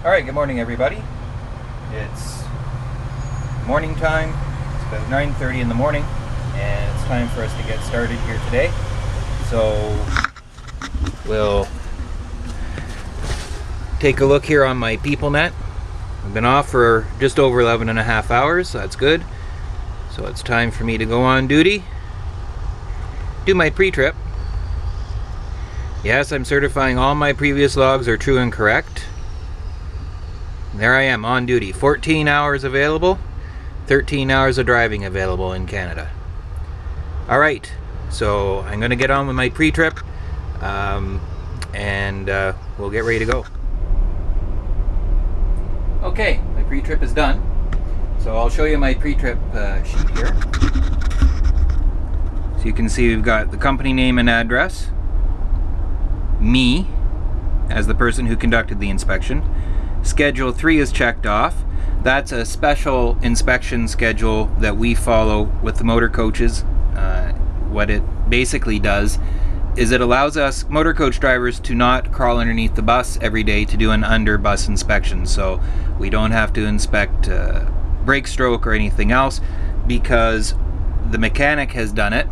Alright, good morning everybody. It's morning time. It's about 9:30 in the morning and it's time for us to get started here today. So we'll take a look here on my PeopleNet. I've been off for just over 11 and a half hours, so that's good. So it's time for me to go on duty, do my pre-trip. Yes, I'm certifying all my previous logs are true and correct. There I am on duty. 14 hours available, 13 hours of driving available in Canada. Alright, so I'm going to get on with my pre-trip and we'll get ready to go. Okay, my pre-trip is done. So I'll show you my pre-trip sheet here. So you can see we've got the company name and address, me as the person who conducted the inspection. Schedule 3 is checked off. That's a special inspection schedule that we follow with the motor coaches. What it basically does is it allows us motor coach drivers to not crawl underneath the bus every day to do an under bus inspection. So we don't have to inspect brake stroke or anything else because the mechanic has done it.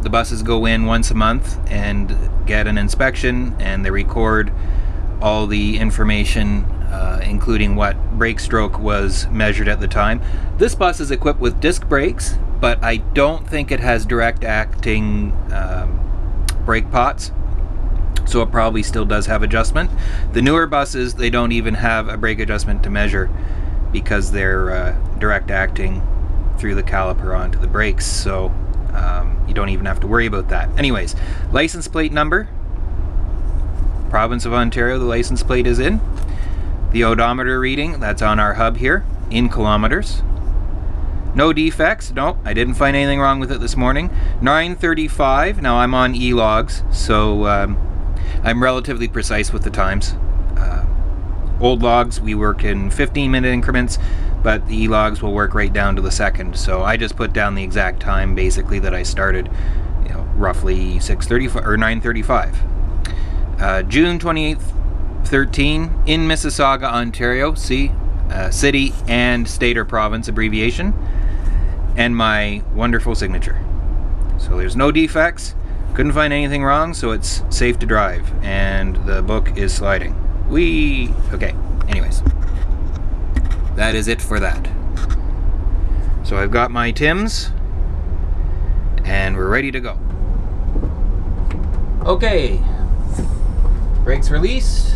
The buses go in once a month and get an inspection and they record all the information including what brake stroke was measured at the time. This bus is equipped with disc brakes, but I don't think it has direct acting brake pots, so it probably still does have adjustment. The newer buses, they don't even have a brake adjustment to measure because they're direct acting through the caliper onto the brakes, so you don't even have to worry about that. Anyways, license plate number, province of Ontario, the license plate is in. The odometer reading, that's on our hub here, in kilometers. No defects, no, I didn't find anything wrong with it this morning. 9:35, now I'm on e-logs, so I'm relatively precise with the times. Old logs, we work in 15-minute increments, but the e-logs will work right down to the second. So I just put down the exact time, basically, that I started, roughly 6:35 or 9:35. June 28th, 13 in Mississauga, Ontario. See, city and state or province abbreviation, and my wonderful signature. So there's no defects, couldn't find anything wrong, so it's safe to drive, and the book is sliding. Okay, anyways, that is it for that. So I've got my Tims and we're ready to go. Okay, brakes released.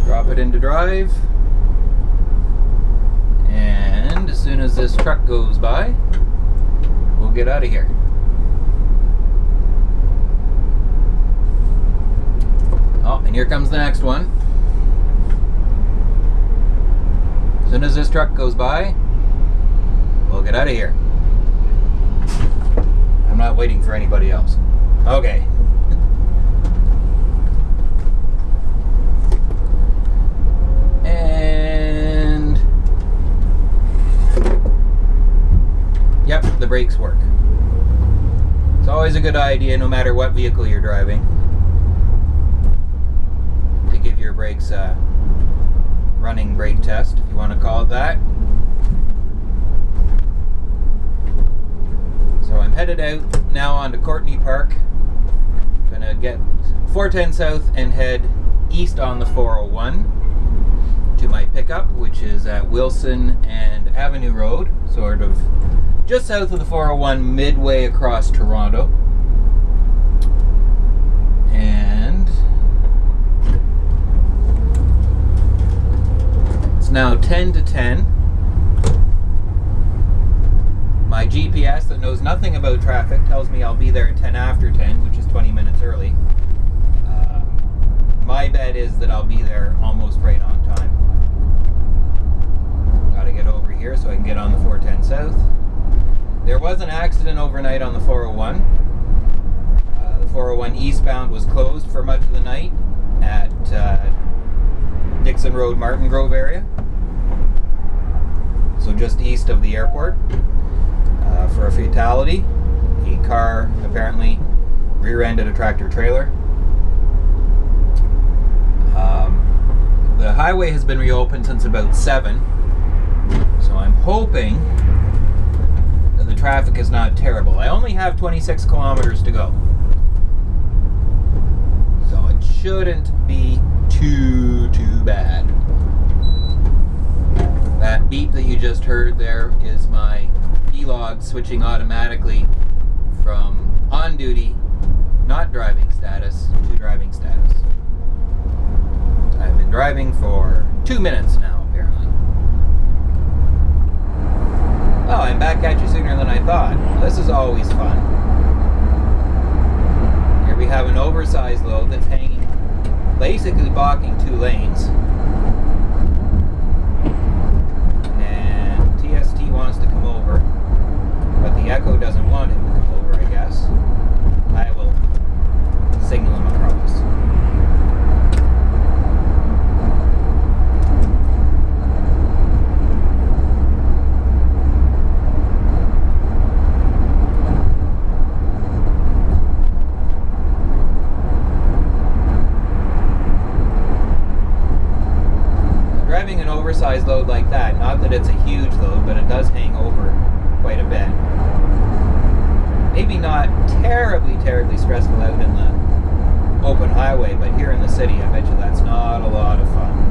Drop it into drive, and as soon as this truck goes by, we'll get out of here. Oh, and here comes the next one. As soon as this truck goes by, we'll get out of here. I'm not waiting for anybody else. Okay. And yep, the brakes work. It's always a good idea, no matter what vehicle you're driving, to give your brakes a running brake test, if you want to call it that. So I'm headed out now onto Courtney Park. Gonna get 410 south and head east on the 401 to my pickup, which is at Wilson and Avenue Road, sort of just south of the 401, midway across Toronto. And it's now 10 to 10. My GPS that knows nothing about traffic tells me I'll be there at 10 after 10, which is 20 minutes early. My bet is that I'll be there almost right on time. Gotta get over here so I can get on the 410 south. There was an accident overnight on the 401. The 401 eastbound was closed for much of the night at Dixon Road, Martin Grove area. So just east of the airport. For a fatality. A car apparently rear-ended a tractor trailer. highway has been reopened since about 7, so I'm hoping that the traffic is not terrible. I only have 26 kilometers to go, so it shouldn't be too bad. That beep that you just heard there is my E-log switching automatically from on duty, not driving status, to driving status. I've been driving for 2 minutes now, apparently. Oh, I'm back at you sooner than I thought. This is always fun. Here we have an oversized load that's hanging, basically blocking 2 lanes. And TST wants to come over, but the Echo doesn't want him to come over, I guess. I will signal him across. Driving an oversized load like that, not that it's a huge load, but it does hang over quite a bit. Maybe not terribly stressful out in the open highway, but here in the city, I bet you that's not a lot of fun.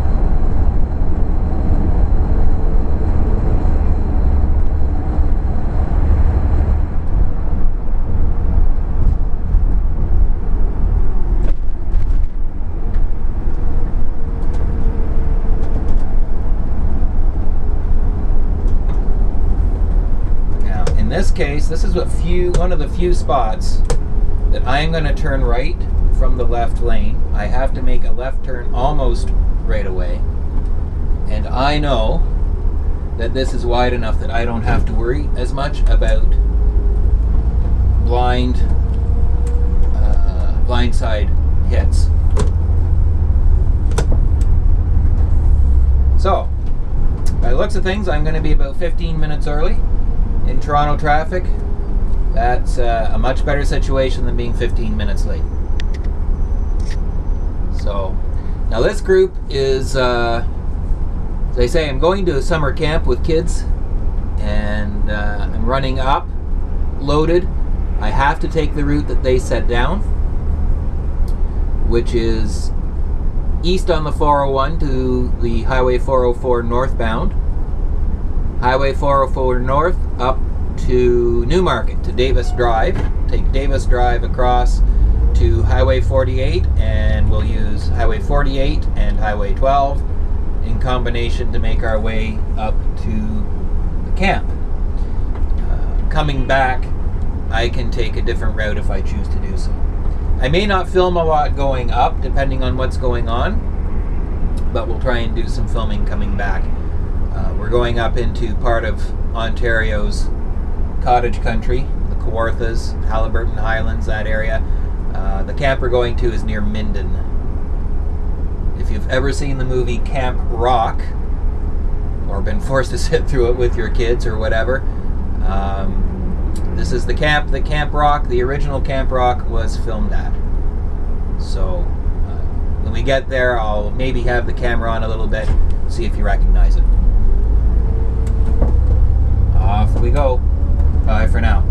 In this case, this is one of the few spots that I am going to turn right from the left lane. I have to make a left turn almost right away. And I know that this is wide enough that I don't have to worry as much about blindside hits. So, by the looks of things, I'm going to be about 15 minutes early. In Toronto traffic, that's a much better situation than being 15 minutes late. So, now this group is, as I say, I'm going to a summer camp with kids, and I'm running up, loaded. I have to take the route that they set down, which is east on the 401 to the Highway 404 northbound. Highway 404 north up to Newmarket, to Davis Drive. Take Davis Drive across to Highway 48, and we'll use Highway 48 and Highway 12 in combination to make our way up to the camp. Coming back, I can take a different route if I choose to do so. I may not film a lot going up, depending on what's going on, but we'll try and do some filming coming back. We're going up into part of Ontario's cottage country, the Kawarthas, Haliburton Highlands, that area. The camp we're going to is near Minden. If you've ever seen the movie Camp Rock, or been forced to sit through it with your kids or whatever, this is the camp that Camp Rock, the original Camp Rock, was filmed at. So when we get there, I'll maybe have the camera on a little bit, see if you recognize it. Off we go. Bye for now.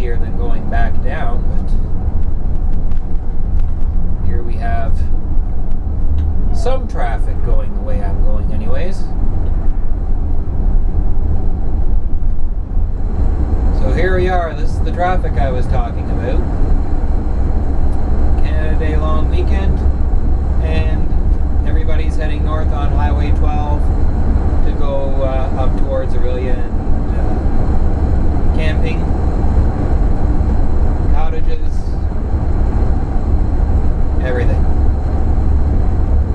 easier than going back down, but here we have some traffic going the way I'm going anyways. So here we are, this is the traffic I was talking about. Canada Day long weekend, and everybody's heading north on Highway 12 to go up towards Aurelia and camping, cottages, everything.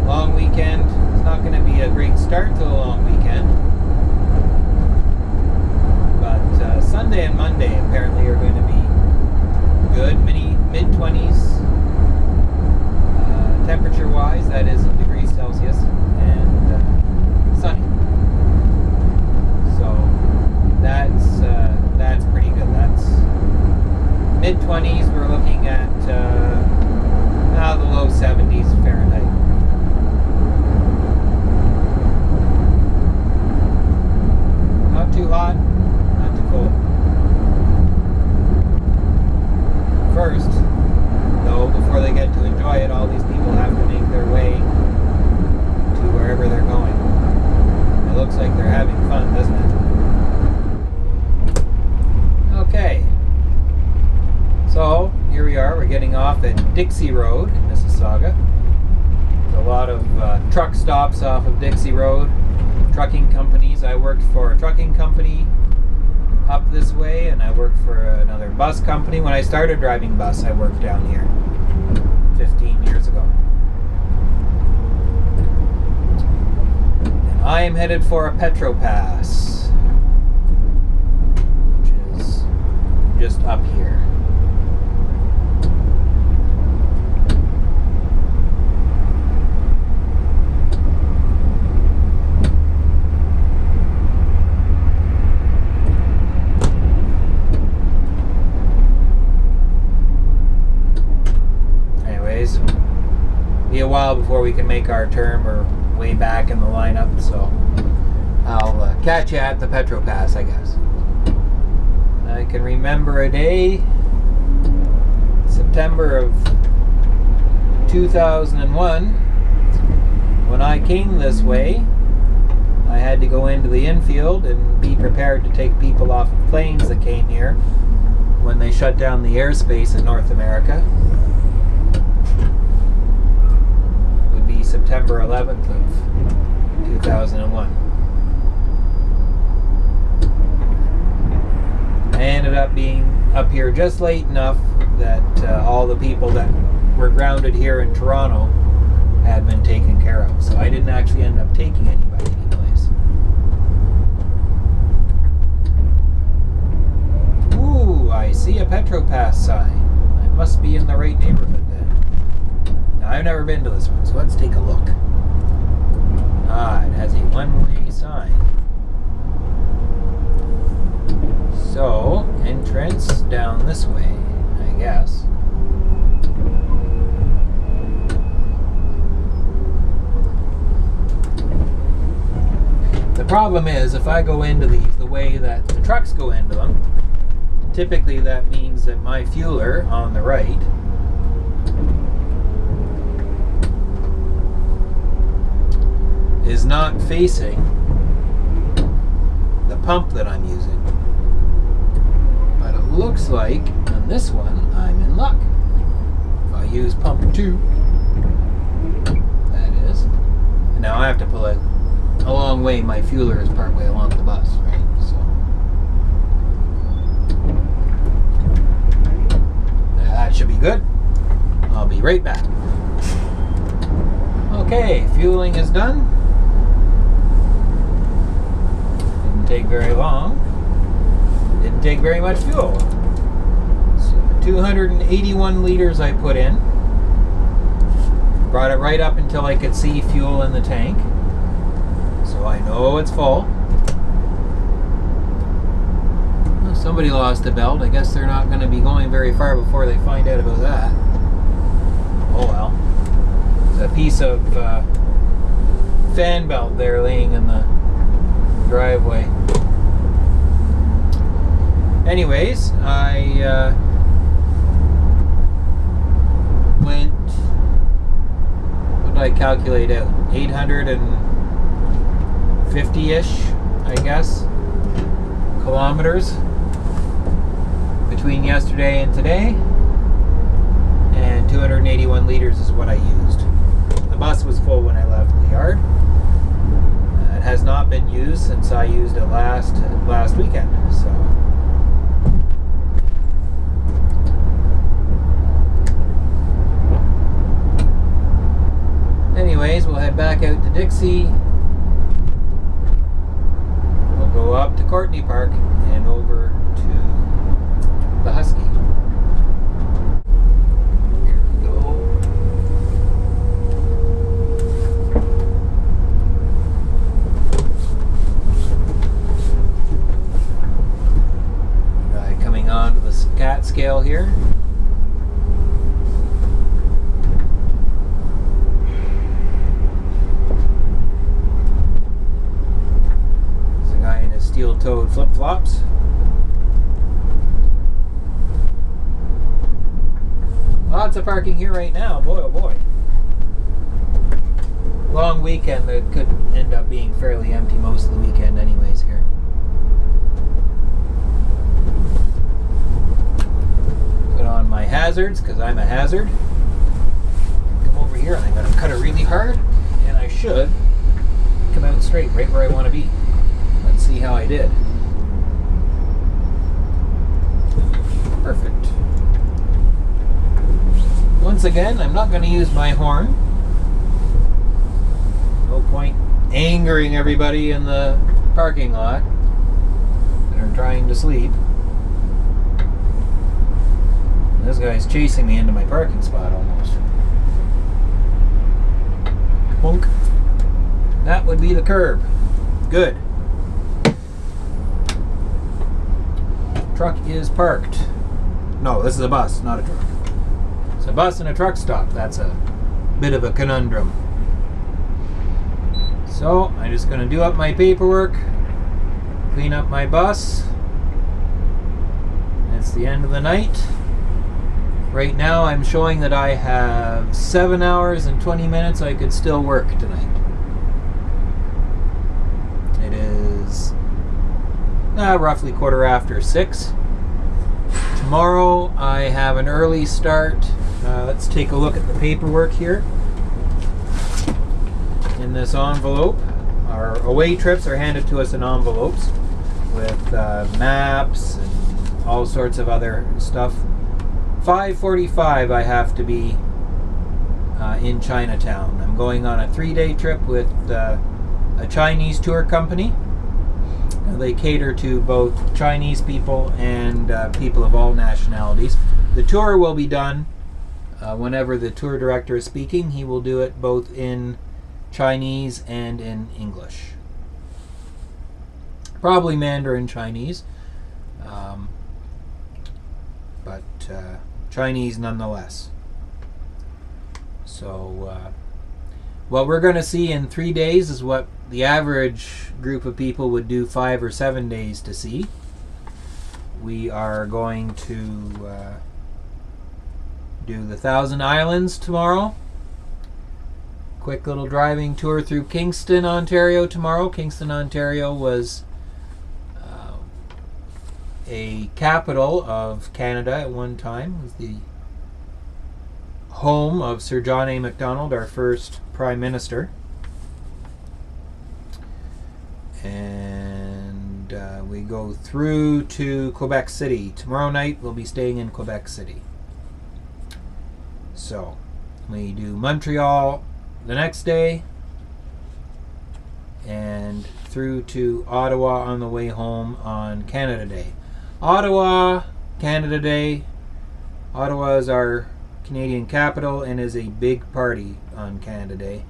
Long weekend. It's not going to be a great start to the long weekend, but Sunday and Monday apparently are going to be good, mid-20s temperature-wise, that is in degrees Celsius, and sunny. So that's pretty good. That's mid-20s. We're looking at the low 70s Fahrenheit. Not too hot, not too cold. First, though, before they get to enjoy it, all these people have to make their way to wherever they're going. It looks like they're having fun, doesn't it? Okay. So, here we are. We're getting off at Dixie Road in Mississauga. There's a lot of truck stops off of Dixie Road. Trucking companies. I worked for a trucking company up this way, and I worked for another bus company. When I started driving bus, I worked down here 15 years ago. And I am headed for a Petropass, which is just up here. Be a while before we can make our turn. We're way back in the lineup, so I'll catch you at the Petropass, I guess. I can remember a day, September of 2001, when I came this way. I had to go into the infield and be prepared to take people off of planes that came here when they shut down the airspace in North America. September 11th of 2001. I ended up being up here just late enough that all the people that were grounded here in Toronto had been taken care of. So I didn't actually end up taking anybody anyplace. Ooh, I see a Petropass sign. I must be in the right neighborhood then. I've never been to this one, so let's take a look. It has a one-way sign. So, entrance down this way, I guess. The problem is, if I go into these the way that the trucks go into them, typically that means that my fueler on the right is not facing the pump that I'm using. But it looks like on this one I'm in luck. If I use pump 2, that is. And now I have to pull it a long way. My fueler is part way along the bus, right? So that should be good. I'll be right back. Okay, fueling is done. Take very long. Didn't take very much fuel. So 281 liters I put in. Brought it right up until I could see fuel in the tank. So I know it's full. Well, somebody lost a belt. I guess they're not going to be going very far before they find out about that. Oh well. It's a piece of fan belt there laying in the driveway. Anyways, I went, what did I calculate out? 850-ish, I guess, kilometers between yesterday and today, and 281 liters is what I used. The bus was full when I left the yard. It has not been used since I used it last weekend, so. Anyways, we'll head back out to Dixie. We'll go up to Courtney Park and over to the Husky. Here we go. Guy coming on to the cat scale here. Steel-toed flip-flops. Lots of parking here right now, boy oh boy. Long weekend that could end up being fairly empty most of the weekend anyways here. Put on my hazards, because I'm a hazard. Come over here and I'm going to cut it really hard, and I should come out straight, right where I want to be. Let's see how I did. Perfect. Once again, I'm not going to use my horn. No point angering everybody in the parking lot that are trying to sleep. This guy's chasing me into my parking spot almost. Bonk. That would be the curb. Good. Truck is parked. No, this is a bus, not a truck. It's a bus and a truck stop. That's a bit of a conundrum. So, I'm just going to do up my paperwork, clean up my bus. It's the end of the night. Right now, I'm showing that I have 7 hours and 20 minutes I could still work tonight. It is roughly 6:15. Tomorrow I have an early start. Let's take a look at the paperwork here. In this envelope, our away trips are handed to us in envelopes with maps and all sorts of other stuff. 5:45 I have to be in Chinatown. I'm going on a 3-day trip with a Chinese tour company. They cater to both Chinese people and people of all nationalities. The tour will be done whenever the tour director is speaking. He will do it both in Chinese and in English. Probably Mandarin Chinese, but Chinese nonetheless. So what we're going to see in 3 days is what the average group of people would do 5 or 7 days to see. We are going to do the Thousand Islands tomorrow. Quick little driving tour through Kingston, Ontario tomorrow. Kingston, Ontario was a capital of Canada at one time. It was the home of Sir John A. Macdonald, our first Prime Minister. And we go through to Quebec City. Tomorrow night we'll be staying in Quebec City. So we do Montreal the next day and through to Ottawa on the way home on Canada Day. Ottawa, Canada Day. Ottawa is our Canadian capital and is a big party on Canada Day.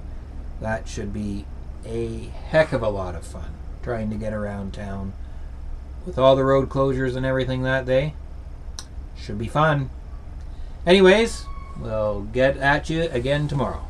That should be a heck of a lot of fun trying to get around town with all the road closures and everything that day. Should be fun. Anyways, we'll get at you again tomorrow.